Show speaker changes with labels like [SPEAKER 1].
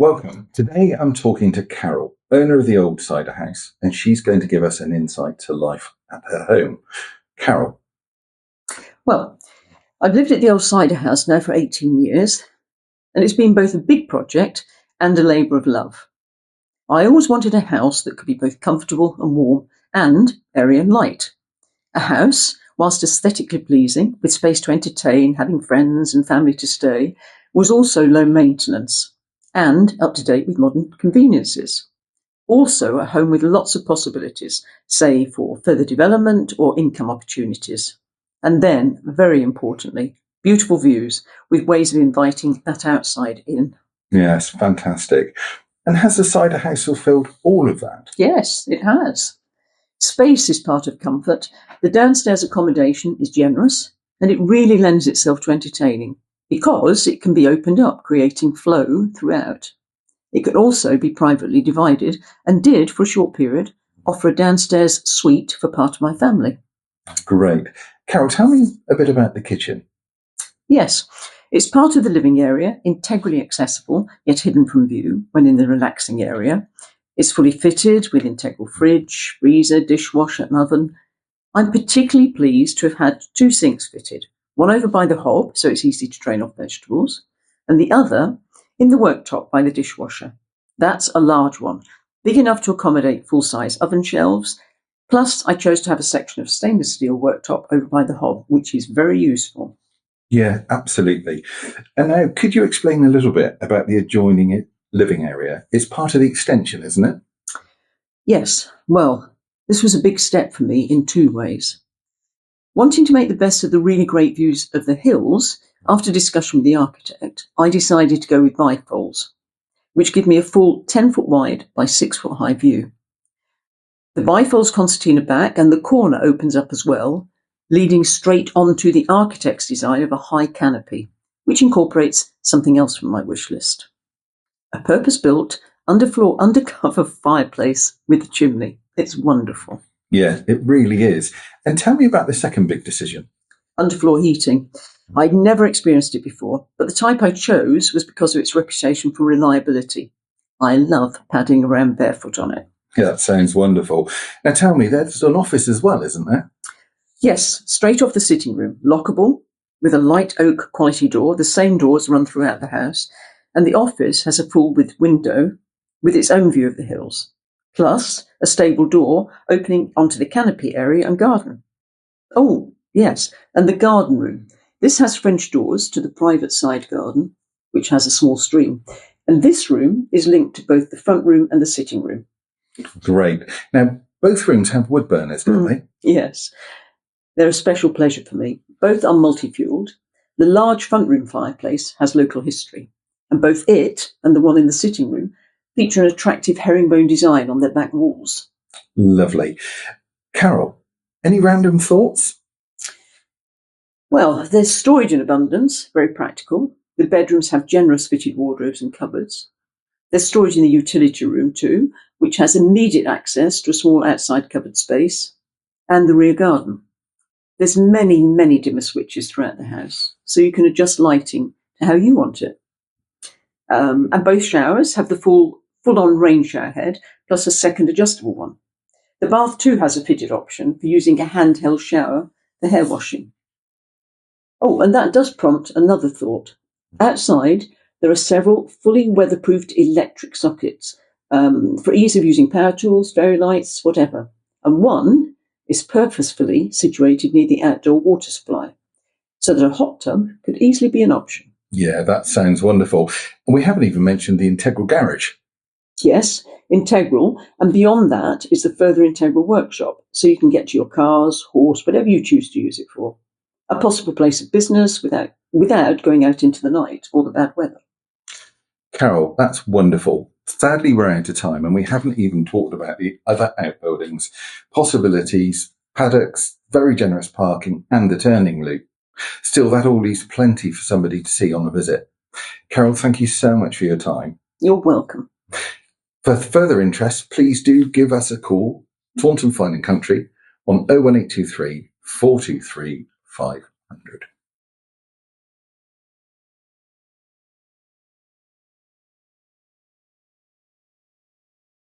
[SPEAKER 1] Welcome. Today I'm talking to Carol, owner of the Old Cider House, and she's going to give us an insight to life at her home. Carol.
[SPEAKER 2] Well, I've lived at the Old Cider House now for 18 years, and it's been both a big project and a labour of love. I always wanted a house that could be both comfortable and warm and airy and light. A house, whilst aesthetically pleasing, with space to entertain, having friends and family to stay, was also low maintenance and up to date with modern conveniences. Also a home with lots of possibilities, say for further development or income opportunities. And then, very importantly, beautiful views with ways of inviting that outside in.
[SPEAKER 1] Yes, fantastic. And has the cider house fulfilled all of that?
[SPEAKER 2] Yes, it has. Space is part of comfort. The downstairs accommodation is generous, and it really lends itself to entertaining because it can be opened up, creating flow throughout. It can also be privately divided, and did, for a short period, offer a downstairs suite for part of my family.
[SPEAKER 1] Great. Carol, tell me a bit about the kitchen.
[SPEAKER 2] Yes, it's part of the living area, integrally accessible, yet hidden from view when in the relaxing area. It's fully fitted with integral fridge, freezer, dishwasher and oven. I'm particularly pleased to have had 2 sinks fitted, one over by the hob, so it's easy to drain off vegetables, and the other in the worktop by the dishwasher. That's a large one, big enough to accommodate full-size oven shelves. Plus, I chose to have a section of stainless steel worktop over by the hob, which is very useful.
[SPEAKER 1] Yeah, absolutely. And now, could you explain a little bit about the adjoining living area? It's part of the extension, isn't it?
[SPEAKER 2] Yes, well, this was a big step for me in 2 ways. Wanting to make the best of the really great views of the hills, after discussion with the architect, I decided to go with bifolds, which give me a full 10-foot wide by 6-foot high view. The bifold's concertina back and the corner opens up as well, leading straight onto the architect's design of a high canopy, which incorporates something else from my wish list. A purpose-built, underfloor, undercover fireplace with a chimney. It's wonderful.
[SPEAKER 1] Yeah, it really is. And tell me about the second big decision.
[SPEAKER 2] Underfloor heating. I'd never experienced it before, but the type I chose was because of its reputation for reliability. I love padding around barefoot on it.
[SPEAKER 1] Yeah, that sounds wonderful. Now tell me, there's an office as well, isn't there?
[SPEAKER 2] Yes, straight off the sitting room, lockable, with a light oak quality door. The same doors run throughout the house, and the office has a full width window with its own view of the hills, plus a stable door opening onto the canopy area and garden. Oh, yes, and the garden room. This has French doors to the private side garden, which has a small stream, and this room is linked to both the front room and the sitting room.
[SPEAKER 1] Great. Now, both rooms have wood burners, don't they?
[SPEAKER 2] Yes. They're a special pleasure for me. Both are multi-fueled. The large front room fireplace has local history, and both it and the one in the sitting room feature an attractive herringbone design on their back walls.
[SPEAKER 1] Lovely. Carol, any random thoughts?
[SPEAKER 2] Well, there's storage in abundance, very practical. The bedrooms have generous fitted wardrobes and cupboards. There's storage in the utility room too, which has immediate access to a small outside covered space, and the rear garden. There's many, many dimmer switches throughout the house, so you can adjust lighting to how you want it. And both showers have the full-on rain shower head, plus a second adjustable one. The bath too has a fitted option for using a handheld shower for hair washing. Oh, and that does prompt another thought. Outside, there are several fully weatherproofed electric sockets for ease of using power tools, fairy lights, whatever. And one is purposefully situated near the outdoor water supply, so that a hot tub could easily be an option.
[SPEAKER 1] Yeah, that sounds wonderful. And we haven't even mentioned the integral garage.
[SPEAKER 2] Yes, integral, and beyond that is the further integral workshop, so you can get to your cars, horse, whatever you choose to use it for. A possible place of business without going out into the night or the bad weather.
[SPEAKER 1] Carol, that's wonderful. Sadly, we're out of time, and we haven't even talked about the other outbuildings, possibilities, paddocks, very generous parking, and the turning loop. Still, that all leaves plenty for somebody to see on a visit. Carol, thank you so much for your time.
[SPEAKER 2] You're welcome.
[SPEAKER 1] For further interest, please do give us a call, Taunton Fine and Country, on 01823 423 500.